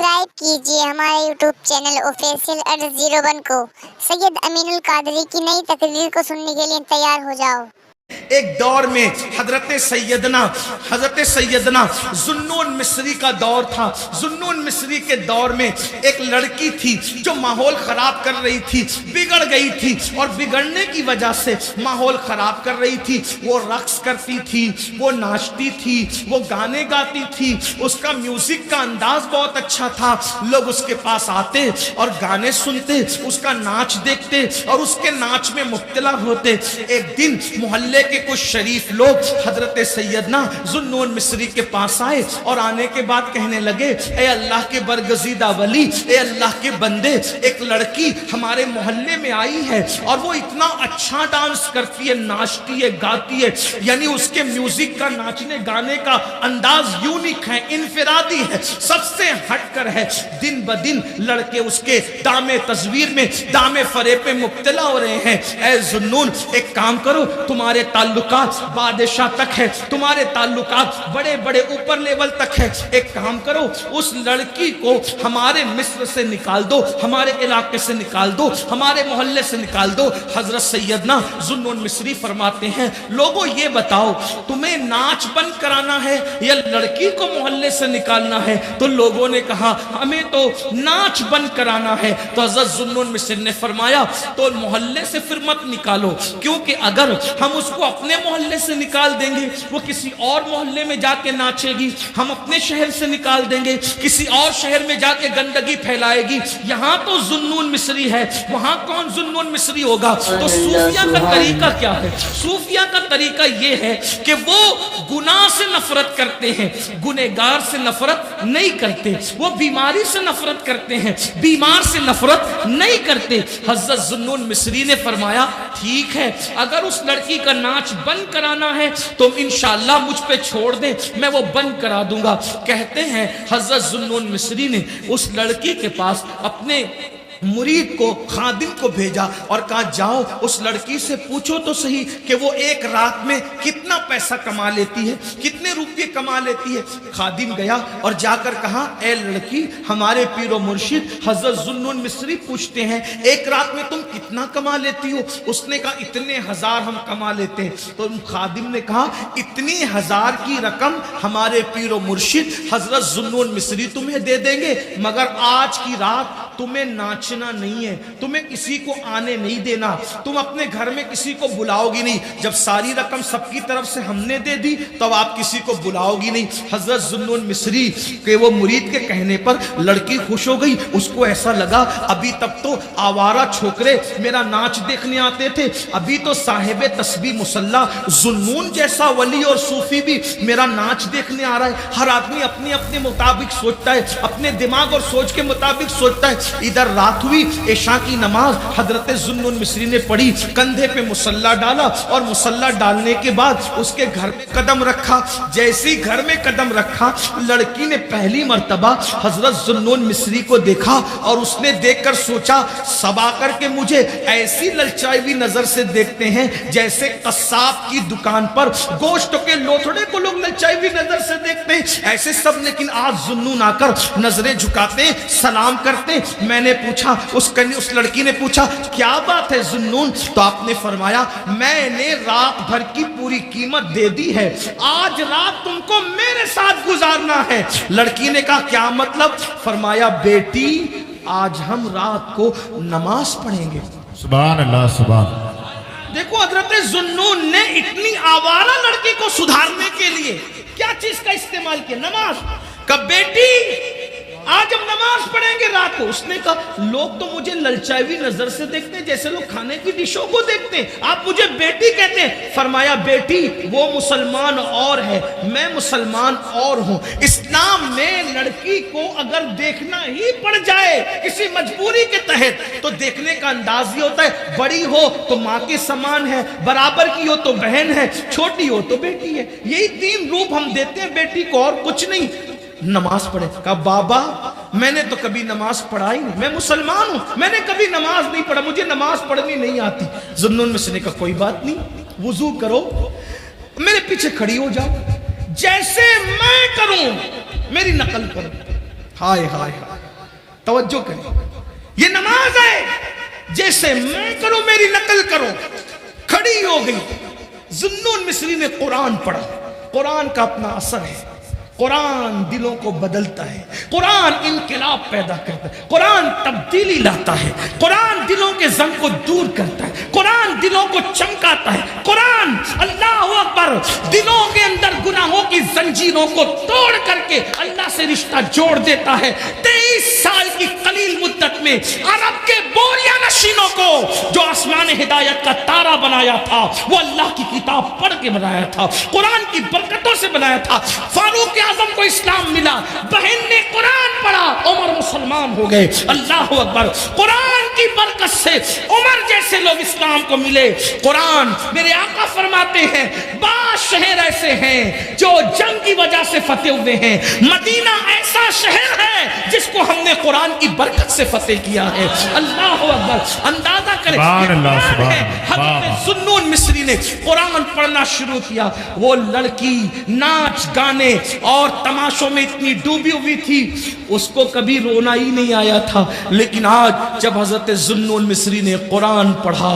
Subscribe कीजिए हमारे YouTube channel official @01 को। सैयद अमीनुल कादरी की नई तकरीर को सुनने के लिए तैयार हो जाओ। एक दौर में हजरत सैयदना जुन्नून मिस्री का दौर था। जुन्नून मिस्री के दौर में एक लड़की थी जो माहौल खराब कर रही थी, बिगड़ गई थी और बिगड़ने की वजह से माहौल खराब कर रही थी। वो रक्स करती थी, वो नाचती थी, वो गाने गाती थी, उसका म्यूजिक का अंदाज बहुत अच्छा था। लोग उसके पास आते और गाने सुनते, उसका नाच देखते और उसके नाच में मुब्तला होते। एक दिन मोहल्ले के कुछ शरीफ लोग हजरत सैयदना जुन्नून मिस्री के पास आए और आने के बाद कहने लगे, ए अल्लाह के बरगजीदा वली, ए अल्लाह के बंदे, एक लड़की हमारे मोहल्ले में आई है और वो इतना अच्छा डांस करती है, नाचती है, गाती है, यानी उसके म्यूजिक का, नाचने गाने का अंदाज यूनिक है, इनफिरादी है, सबसे हटकर है। दिन ब दिन लड़के उसके दामे तस्वीर में, दामे फरे पे मुब्तला हो रहे हैं। ए जुन्नून, एक काम करो, तुम्हारे ताल्लुकात बादशाह तक है, तुम्हारे ताल्लुकात बड़े बड़े ऊपर लेवल तक है। एक काम करो, उस लड़की को हमारे मिस्र से निकाल दो, हमारे इलाके से निकाल दो, हमारे मोहल्ले से निकाल दो। हजरत सैयदना जुन्नून मिस्री फरमाते हैं, लोगों ये बताओ, तुम्हें नाच बंद कराना है या लड़की को मोहल्ले से निकालना है? तो लोगों ने कहा, हमें तो नाच बंद कराना है। तो हजरत जुन्नून मिस्री ने फरमाया, तो मोहल्ले से फिर मत निकालो, क्योंकि अगर हम उसको अपने मोहल्ले से निकाल देंगे, वो किसी और मोहल्ले में जाके नाचेगी। हम अपने शहर से निकाल देंगे, किसी और शहर में जाके गंदगी फैलाएगी। यहाँ तो जुन्नून मिस्री है, वहां कौन जुन्नून मिस्री होगा? तो सूफिया का तरीका क्या है? सूफिया का तरीका ये है कि वो गुनाह से नफरत करते हैं, गुनहगार से नफरत नहीं करते। वो बीमारी से नफरत करते हैं, बीमार से नफरत नहीं करते। हजरत जुन्नून मिस्री ने फरमाया, ठीक है, अगर उस लड़की का नाच बंद कराना है तो इंशाअल्लाह मुझ पे छोड़ दे, मैं वो बंद करा दूंगा। कहते हैं हजरत जुन्नून मिस्री ने उस लड़की के पास अपने मुरीद को, खादिम को भेजा और कहा, जाओ उस लड़की से पूछो तो सही कि वो एक रात में कितना पैसा कमा लेती है, कितने रुपये कमा लेती है। खादिम गया और जाकर कहा, ए लड़की, हमारे पीरो मुर्शिद हजरत जुन्नून मिस्री पूछते हैं, एक रात में तुम कितना कमा लेती हो? उसने कहा, इतने हजार हम कमा लेते हैं। तो खादिम ने कहा, इतनी हजार की रकम हमारे पीरो मुर्शिद हजरत जुन्नून मिस्री तुम्हें दे देंगे, मगर आज की रात तुम्हें नाचना नहीं है, तुम्हें किसी को आने नहीं देना, तुम अपने घर में किसी को बुलाओगी नहीं। जब सारी रकम सबकी तरफ से हमने दे दी तब आप किसी को बुलाओगी नहीं। हजरत जुन्नून मिस्री के वो मुरीद के कहने पर लड़की खुश हो गई। उसको ऐसा लगा, अभी तक तो आवारा छोकरे मेरा नाच देखने आते थे, अभी तो साहिब तस्बीह मुसल्ला जुन्नून जैसा वली और सूफी भी मेरा नाच देखने आ रहा है। हर आदमी अपने अपने मुताबिक सोचता है, अपने दिमाग और सोच के मुताबिक सोचता है। इधर रात हुई, इशा की नमाज हजरत जुन्नून मिस्री ने पढ़ी, कंधे पे मुसल्ला डाला और मुसल्ला डालने के बाद उसके घर में कदम रखा। जैसे ही घर में कदम रखा, लड़की ने पहली मर्तबा हजरत जुन्नून मिस्री को देखा और उसने देखकर सोचा, सब आकर के मुझे ऐसी ललचाई हुई नजर से देखते हैं जैसे कस्साब की दुकान पर गोश्त के लोथड़े को लोग ललचाई हुई नजर से देखते हैं, ऐसे सब। लेकिन आज जुन्नून आकर नजरें झुकाते, सलाम करते। मैंने पूछा, उस लड़की ने पूछा, क्या बात है जुन्नून? तो आपने फरमाया, मैंने रात भर की पूरी कीमत दे दी है, आज रात तुमको मेरे साथ गुजारना है। लड़की ने कहा, क्या मतलब? फरमाया, बेटी, आज हम रात को नमाज पढ़ेंगे। सुभान अल्लाह, सुभान। देखो, हजरत जुन्नून ने इतनी आवारा लड़की को सुधारने के लिए क्या चीज का इस्तेमाल किया? नमाज। कब बेटी, आज हम नमाज पढ़ेंगे रात को। उसने कहा, लोग तो मुझे ललचाई हुई नजर से देखते हैं, जैसे लोग खाने की डिशों को देखते हैं, आप मुझे बेटी कहते हैं। फरमाया, बेटी, वो मुसलमान और है, मैं मुसलमान और हूं। इस्लाम में लड़की को अगर देखना ही पड़ जाए किसी मजबूरी के तहत, तो देखने का अंदाज ये होता है, बड़ी हो तो माँ के समान है, बराबर की हो तो बहन है, छोटी हो तो बेटी है। यही तीन रूप हम देते हैं बेटी को, और कुछ नहीं। नमाज पढ़े। कहा, बाबा, मैंने तो कभी नमाज पढ़ा ही नहीं, मैं मुसलमान हूं, मैंने कभी नमाज नहीं पढ़ा, मुझे नमाज पढ़नी नहीं आती। जुन्नून मिस्री ने कहा, कोई बात नहीं, वुजू करो, मेरे पीछे खड़ी हो जाओ, जैसे मैं करूं मेरी नकल करो। हाय हाय हाय, توجہ کریں، یہ نماز ہے جیسے میں کروں میری نقل کرو، کھڑی ہو گئی۔ ذوالنون مصری نے قرآن پڑھا۔ قرآن کا اپنا اثر ہے، قرآن دلوں کو بدلتا ہے، قرآن انقلاب پیدا کرتا ہے، قرآن تبدیلی لاتا ہے، قرآن دلوں کے زنگ کو دور کرتا ہے، قرآن دلوں کو چمکاتا ہے، قرآن اللہ اکبر دلوں کے اندر گناہوں کی زنجیروں کو توڑ کر کے اللہ سے رشتہ جوڑ دیتا ہے۔ 23 سال کی قلیل مدت میں عرب کے بوریا نشینوں کو جو آسمان ہدایت کا تارا بنایا تھا وہ اللہ کی کتاب پڑھ کے بنایا تھا، قرآن کی برکتوں سے بنایا تھا۔ فاروق اعظم کو اسلام ملا، بہن نے قرآن پڑھا، عمر مسلمان ہو گئے۔ اللہ اکبر، قرآن کی برکت سے عمر جیسے لوگ اسلام کو ملے۔ قرآن، میرے آقا فرماتے ہیں بعض شہر ایسے ہیں جو جنگ کی وجہ سے فتح ہوئے ہیں، مدینہ ایسا شہر ہے جس کو ہم نے قرآن کی برکت سے فتح کیا ہے۔ اللہ اکبر، اندازہ کریں حضرت ذوالنون مصری نے قرآن پڑھنا شروع کیا۔ وہ لڑکی ناچ گانے اور تماشوں میں اتنی ڈوبی ہوئی تھی، اس کو کبھی رونا ہی نہیں آیا تھا، لیکن آج جب حضرت ذوالنون مصری نے قرآن پڑھا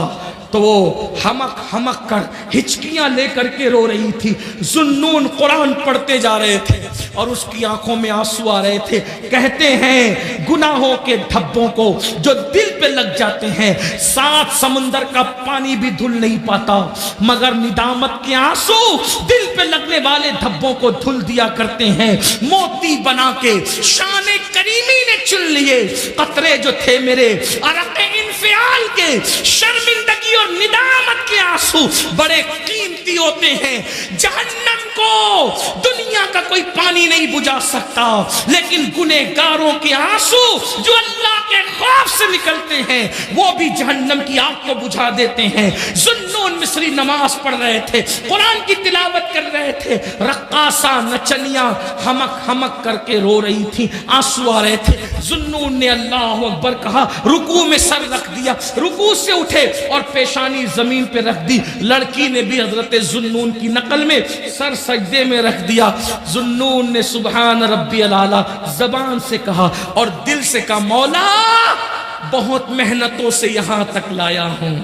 تو وہ ہمک ہمک کر ہچکیاں لے کر کے رو رہی تھی۔ ذوالنون قرآن پڑھتے جا رہے تھے اور اس کی آنکھوں میں آنسو آ رہے تھے۔ کہتے ہیں گناہوں کے دھبوں کو جو دل پہ لگ جاتے ہیں 7 سمندر کا پانی بھی دھل نہیں پاتا، مگر ندامت کے آنسو دل پہ لگنے والے دھبوں کو دھل دیا کرتے ہیں۔ موتی بنا کے شان کریمی نے چن لیے قطرے جو تھے میرے عرق انفعال کے، شرمندگی اور ندامت کے آنسو بڑے قیمتی ہوتے ہیں۔ جہنم کو دنیا کا کوئی پانی نہیں بجھا سکتا، لیکن گنہگاروں کے آنسو جو اللہ کے خوف سے نکلتے ہیں وہ بھی جہنم کی آگ کو بجھا دیتے ہیں۔ ذوالنون مصری نماز پڑھ رہے تھے، قرآن کی تلاوت کر رہے تھے، رقاصہ نچنیاں ہمک ہمک کر کے رو رہی تھی، آنسو آ رہے تھے۔ ذوالنون نے اللہ اکبر کہا، رکوع میں سر رکھ دیا، رکوع سے اٹھے اور پیشانی زمین پہ رکھ دی۔ لڑکی نے بھی حضرت ذوالنون کی نقل میں سر سجدے میں رکھ دیا۔ ذوالنون نے سبحان ربی الاعلیٰ زبان سے کہا اور دل سے کہا، مولا بہت محنتوں سے یہاں تک لایا ہوں،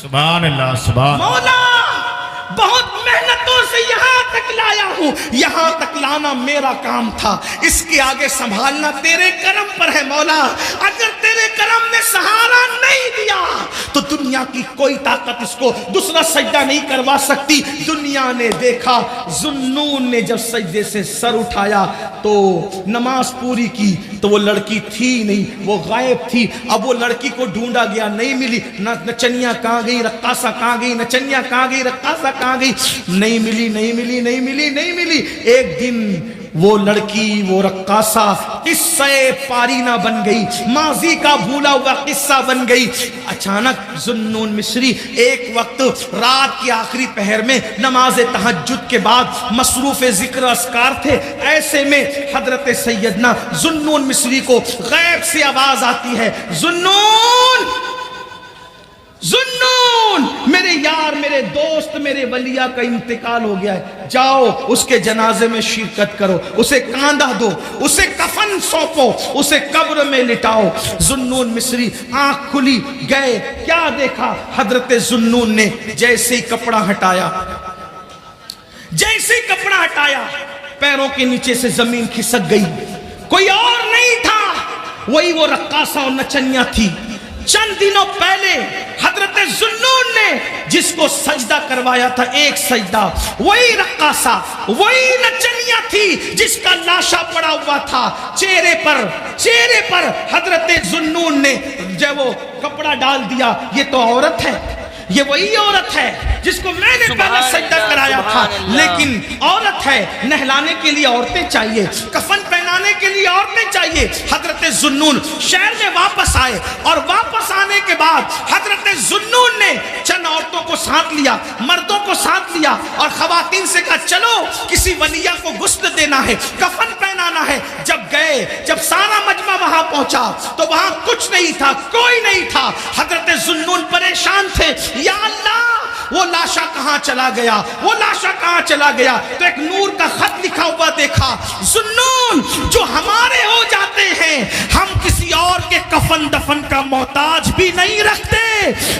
سبحان اللہ، سبحان مولا بہت محنتوں سے یہاں تک لایا ہوں، یہاں تک لانا میرا کام تھا، اس کے آگے سنبھالنا تیرے کرم پر ہے مولا۔ اگر تیرے کرم نے سہارا نہیں دیا تو دنیا کی کوئی طاقت اس کو دوسرا سجدہ نہیں کروا سکتی۔ دنیا نے دیکھا، ذوالنون نے جب سجدے سے سر اٹھایا تو نماز پوری کی تو وہ لڑکی تھی نہیں، وہ غائب تھی۔ اب وہ لڑکی کو ڈھونڈا گیا، نہیں ملی، نچنیاں کہاں گئی، رقاصہ کہاں گئی، نچنیاں کہاں گئی، رقاصہ کہاں گئی، نہیں ملی نہیں ملی نہیں ملی نہیں ملی۔ ایک دن وہ لڑکی، وہ رقاصہ قصہ پارینہ بن گئی، ماضی کا بھولا ہوا قصہ بن گئی۔ اچانک ذوالنون مصری ایک وقت رات کی آخری پہر میں نماز تہجد کے بعد مصروف ذکر اذکار تھے، ایسے میں حضرت سیدنا ذوالنون مصری کو غیب سے آواز آتی ہے، ذوالنون ذوالنون، میرے یار، میرے دوست، میرے ولیہ کا انتقال ہو گیا ہے، جاؤ اس کے جنازے میں شرکت کرو، اسے کاندھا دو، اسے کفن سونپو، اسے قبر میں لٹاؤ۔ ذوالنون مصری آنکھ کھلی، گئے، کیا دیکھا؟ حضرت ذوالنون نے جیسے ہی کپڑا ہٹایا، جیسے ہی کپڑا ہٹایا پیروں کے نیچے سے زمین کھسک گئی، کوئی اور نہیں تھا، وہی وہ رقاصہ اور نچنیاں تھی۔ چند دنوں پہلے حضرت ذوالنون نے جس کو سجدہ کروایا تھا، ایک سجدہ، وہی رقاصہ، وہی نچنیاں تھی جس کا لاشا پڑا ہوا تھا۔ چہرے پر حضرت ذوالنون نے جب وہ کپڑا ڈال دیا، یہ تو عورت ہے، یہ وہی عورت ہے جس کو میں نے پہلے سجدہ کرایا تھا، لیکن عورت ہے، نہلانے کے لیے عورتیں چاہیے، کفن پہنانے کے لیے عورتیں چاہیے۔ حضرت ذوالنون شہر میں واپس آئے اور واپس آنے کے بعد حضرت ذوالنون نے چند عورتوں کو ساتھ لیا، مردوں کو ساتھ لیا اور خواتین سے کہا چلو کسی ولیہ کو غسل دینا ہے، کفن پہنانا ہے۔ جب گئے، جب سارا مجمع وہاں پہنچا تو وہاں کچھ نہیں تھا، کوئی نہیں تھا۔ حضرت ذوالنون پریشان تھے، یا اللہ وہ لاشا کہاں چلا گیا، وہ لاشا کہاں چلا گیا؟ تو ایک نور کا خط لکھا ہوا دیکھا، ذوالنون جو ہمارے ہو جاتے ہیں ہم کسی दफन का मोहताज भी नहीं रखते,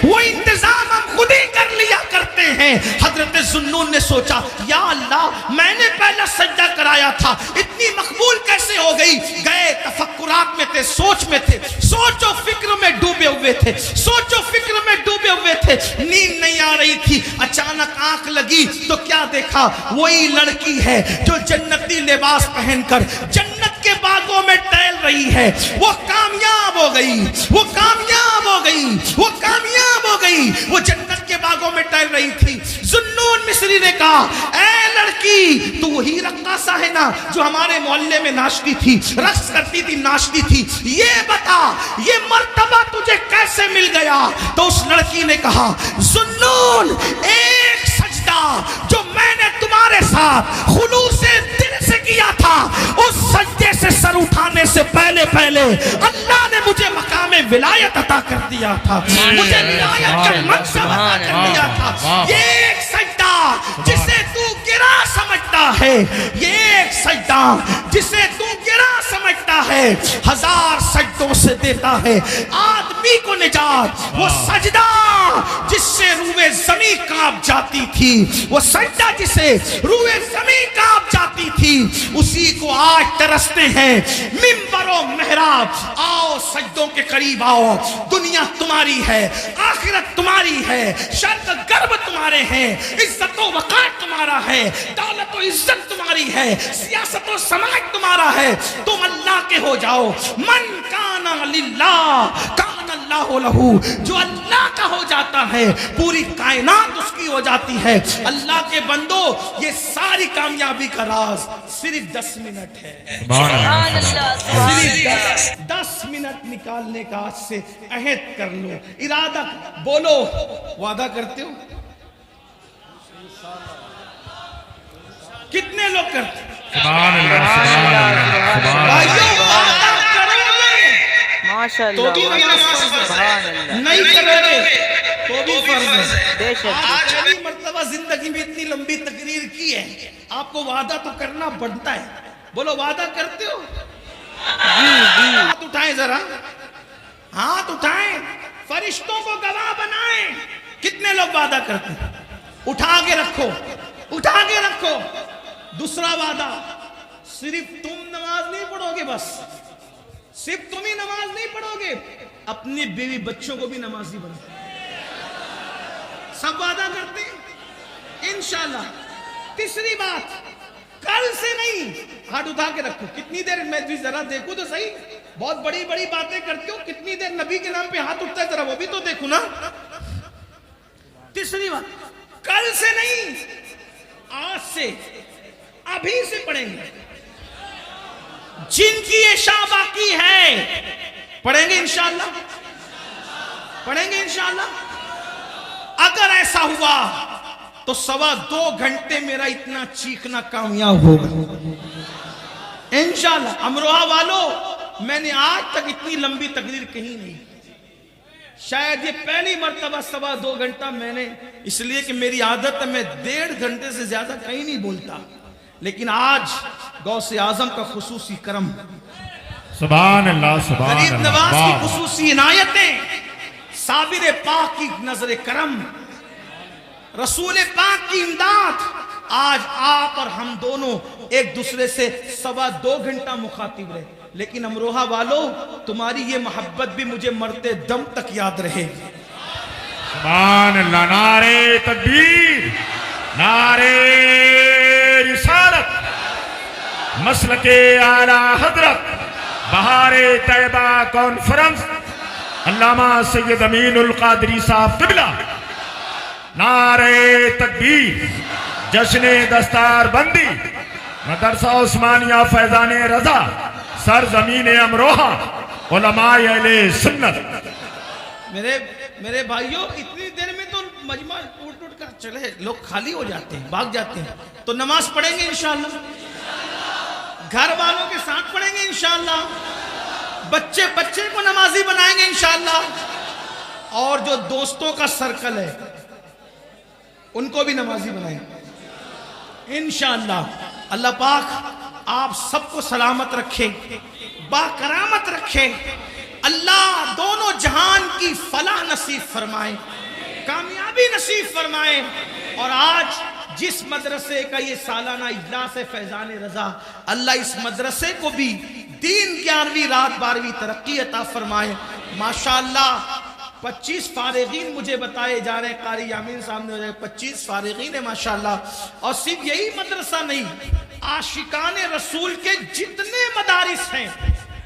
वो इंतजाम हम खुद ही कर लिया करते हैं। हजरत जुन्नून ने सोचा, या अल्लाह मैंने पहला सजदा कराया था, इतनी मकबूल कैसे हो गई? गए तफक्कुरात में थे, सोच में थे, सोचो फिक्र में डूबे हुए थे, सोचो फिक्र में डूबे हुए थे, नींद नहीं आ रही थी। अचानक आंख लगी तो क्या देखा? वही लड़की है जो जन्नती लिबास पहनकर जन्नत के बागों में टहल रही है। वो कामयाब हो गई, वो कामयाब हो गई, वो कामयाब हो गई। वो जन्नत के बागों में टहल रही थी। जुन्नून मिस्री ने कहा, ऐ लड़की, तू वही रक्कासा है ना जो हमारे मोहल्ले में नाचती थी, रक्स करती थी, नाचती थी? ये बता, ये मर्तबा तुझे कैसे मिल गया? तो उस लड़की ने कहा, जुन्नून, एक सजदा जो मैंने तुम्हारे साथ खुलूस दिल से किया था, उस सजदे से सर उठाने से पहले पहले अल्लाह ने मुझे मकाम विलायत अता कर दिया था, मुझे विलायत का मनसब अता कर दिया था। ये एक सजदा जिसे तू गिरा समझता है, ये एक सजदा जिसे तू गिरा समझता है, हजार सजदों से देता है आदमी को निजात। वो सजदा जिससे रूए ज़मीं कांप जाती थी, वो सजदा जिसे रूए ज़मीं कांप जाती थी, उसी को आज तरसते हैं मिंबरों मेहराब। आओ सजदों के करीब आओ, दुनिया तुम्हारी है, आखिरत तुम्हारी है, शर्त गर्व तुम्हारे हैं, इज्जत व वक़ार तुम्हारा है, दौलत व इज्जत तुम्हारी है, सियासत व समाज तुम्हारा है। तुम अल्लाह के हो जाओ। मन काना लिल्लाह काना अल्लाहु लहू, जो अल्लाह का हो जाता है पूरी कायनात उसकी हो जाती है। अल्लाह के बंदो, ये सारी कामयाबी का राज सिर्फ 10 मिनट है। सिर्फ 10 मिनट निकालने का आज से अहद कर लो, इरादा बोलो। वादा करते हो? कितने लोग करते? भाइयों, वादा करोगे तो भी नहीं करोगे तो भी फर्ज है। आज पहली मर्तबा जिंदगी में इतनी लंबी तकरीर की है, आपको वादा तो करना बनता है। बोलो, वादा करते हो? हाथ उठाएं जरा, हाथ उठाएं, फरिश्तों को गवाह बनाएं। कितने लोग वादा करते हैं? उठा के रखो, उठा के रखो। दूसरा वादा, सिर्फ तुम नमाज नहीं पढ़ोगे, बस सिर्फ तुम ही नमाज नहीं पढ़ोगे, अपनी बीवी बच्चों को भी नमाजी बनाओ। सब वादा करते हैं इंशाअल्लाह। तीसरी बात, कल से नहीं, हाथ उठा के रखो। कितनी देर, मैं भी जरा देखूं तो सही, बहुत बड़ी बड़ी बातें करते हो, कितनी देर नबी के नाम पे हाथ उठता है, जरा वो भी तो देखो ना। तीसरी बात, कल से नहीं, आज से, अभी से पढ़ेंगे। जिनकी इशा बाकी है पढ़ेंगे इंशाअल्लाह, पढ़ेंगे इंशाअल्लाह। अगर ऐसा हुआ तो 2.25 घंटे मेरा इतना चीखना कामयाब होगा इंशाअल्लाह। अमरोहा वालों, मैंने आज तक इतनी लंबी तकरीर कहीं नहीं, शायद ये पहली मर्तबा 2.25 घंटा मैंने, इसलिए कि मेरी आदत है मैं 1.5 घंटे से ज्यादा कहीं नहीं बोलता, लेकिन आज गौसे आजम का खुसूसी करम, सुभान अल्लाह, सुभान गरीब अल्लाह, नवाज की खुसूसी इनायतें, साबिर पाक की नजर करम, रसूल पाक की इमदाद, आज आप और हम दोनों एक दूसरे से 2.25 घंटा मुखातिब रहे। लेकिन अमरोहा वालों, तुम्हारी ये मोहब्बत भी मुझे मरते दम तक याद रहे। सुभान अल्लाह। नारे तकबीर, नारे रिसालत, मसलके आला हजरत, बहारे तैयबा कॉन्फ्रेंस, अल्लामा सैयद अमीनुल कादरी साहब क़िबला। नारे तकबीर, जश्न दस्तार बंदी, मदरसा उस्मानिया फैजान रजा, सरजमीन अमरोहा, उलमाए अहले सुन्नत। मेरे भाइयों, इतनी देर में तो मजमा उठ उठ कर चले, लोग खाली हो जाते हैं, भाग जाते हैं। तो नमाज पढ़ेंगे इंशाअल्लाह, घर वालों के साथ पढ़ेंगे इंशाअल्लाह, बच्चे बच्चे को नमाजी बनाएंगे इंशाअल्लाह, और जो दोस्तों का सर्कल है उनको भी नमाजी बनाएंगे इंशाअल्लाह। अल्लाह पाक आप सबको सलामत रखे, बाकरामत रखे। अल्लाह दोनों की फलाह नसीब फरमाए, कामयाबी नसीब फरमाए। और आज जिस मदरसे का ये सालाना इजलास है फैजान रजा, अल्लाह इस मदरसे को भी दीन 11वीं रात 12वीं तरक्की अता फरमाए। माशाअल्लाह 25 फारिगीन मुझे बताए जा रहे हैं, कारी यामीन साहब ने 25 फारिगीन है माशाअल्लाह। और सिर्फ यही मदरसा नहीं, आशिकाने रसूल के जितने मदारिस हैं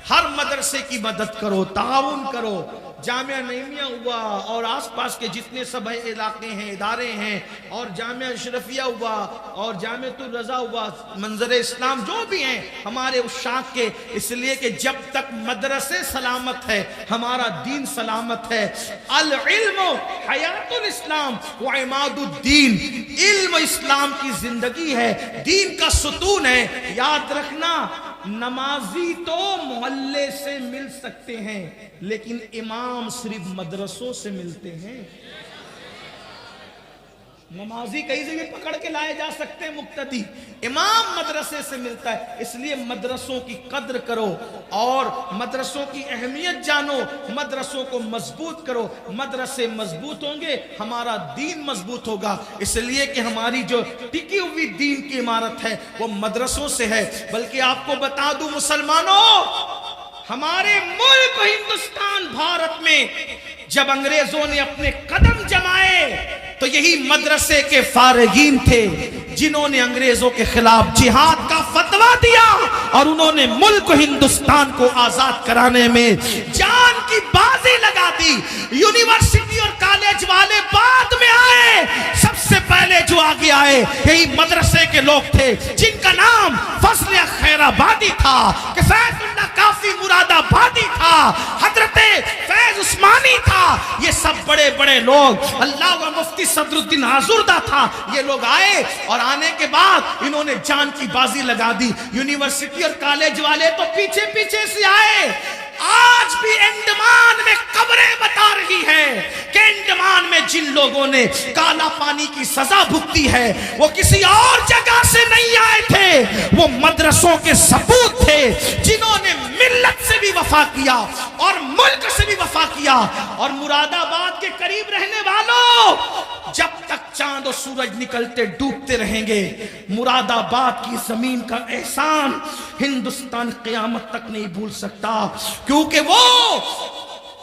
हर मदरसे की मदद करो, ताउन करो। जामिया नईमिया हुआ और आसपास के जितने सब इलाके हैं, इदारे हैं, और जामिया अशरफिया हुआ और जामियातुल रजा हुआ, मंजर इस्लाम जो भी हैं हमारे उशाक के, इसलिए कि जब तक मदरसे सलामत है हमारा दीन सलामत है। अल इल्म हयातुल इस्लाम व इमादुद्दीन, इल्म इस्लाम की जिंदगी है, दीन का सुतून है। याद रखना, नमाजी तो मोहल्ले से मिल सकते हैं लेकिन इमाम सिर्फ मदरसों से मिलते हैं। नमाजी कहीं से भी पकड़ के लाए जा सकते हैं मुक्तदी, इमाम मदरसे से मिलता है। इसलिए मदरसों की कद्र करो और मदरसों की अहमियत जानो, मदरसों को मजबूत करो। मदरसे मजबूत होंगे हमारा दीन मजबूत होगा। इसलिए कि हमारी जो टिकी हुई दीन की इमारत है वो मदरसों से है। बल्कि आपको बता दूं मुसलमानों, हमारे मुल्क हिंदुस्तान भारत में जब अंग्रेजों ने अपने कदम जमाए तो यही मदरसे के फारिगीन थे जिन्होंने अंग्रेजों के खिलाफ जिहाद का फतवा दिया और उन्होंने मुल्क हिंदुस्तान को आजाद कराने में जान की बाजी लगा दी। यूनिवर्सिटी और कॉलेज वाले बाद में आए, सबसे पहले जो आगे आए यही मदरसे के लोग थे जिनका नाम फजल खैराबादी था, कि फैजुल्लाह काफी मुरादाबादी था, हजरते फैज उस्मानी था। ये सब बड़े बड़े लोग, अल्लाह व मुफ्ती सदरुद्दीन आजुर्दा था, ये लोग आए और आने के बाद इन्होंने जान की बाजी लगा दी। यूनिवर्सिटी और कॉलेज वाले तो पीछे पीछे से आए। आज भी अंडमान में खबरें बता रही है कि अंडमान में जिन लोगों ने काला पानी की सजा भुगती है वो किसी और जगह से नहीं आए थे, वो मदरसों के सपूत थे जिन्होंने मिल्लत से भी वफा किया और मुल्क से भी वफा किया। और मुरादाबाद के करीब रहने वालों, जब तक चांद और सूरज निकलते डूबते रहेंगे मुरादाबाद की जमीन का एहसान हिंदुस्तान क़यामत तक नहीं भूल सकता, क्योंकि वो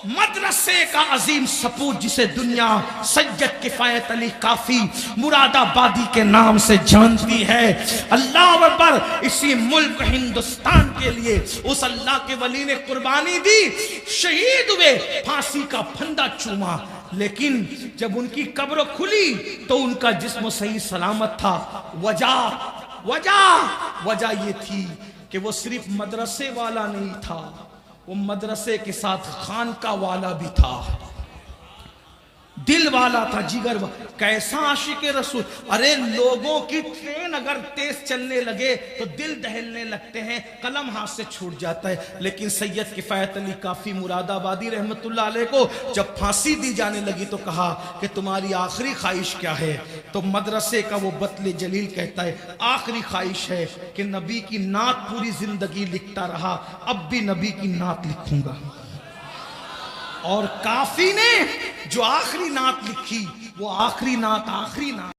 मदरसे का अजीम सपूत जिसे दुनिया सैयद किफायत अली काफी मुरादाबादी के नाम से जानती है। अल्लाह अकबर। इसी मुल्क हिंदुस्तान के लिए उस अल्लाह के वली ने कुर्बानी दी, शहीद हुए, फांसी का फंदा चूमा, लेकिन जब उनकी कब्र खुली तो उनका जिस्म सही सलामत था। वजह ये थी कि वो सिर्फ मदरसे वाला नहीं था, वो मदरसे के साथ खानका वाला भी था, दिल वाला था, जिगर वाला। कैसा आशिक रसूल। अरे लोगों की ट्रेन अगर तेज चलने लगे तो दिल दहलने लगते हैं, कलम हाथ से छूट जाता है। लेकिन सैयद किफायत अली काफी मुरादाबादी रहमतुल्लाह अलैह को जब फांसी दी जाने लगी तो कहा कि तुम्हारी आखिरी ख्वाहिश क्या है? तो मदरसे का वो बतले जलील कहता है आखिरी ख्वाहिश है कि नबी की नात पूरी जिंदगी लिखता रहा, अब भी नबी की नात लिखूंगा। और काफी ने जो आखिरी नात लिखी वो आखिरी नात।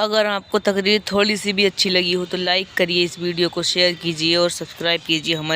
अगर आपको तकरीर थोड़ी सी भी अच्छी लगी हो तो लाइक करिए, इस वीडियो को शेयर कीजिए और सब्सक्राइब कीजिए हमारे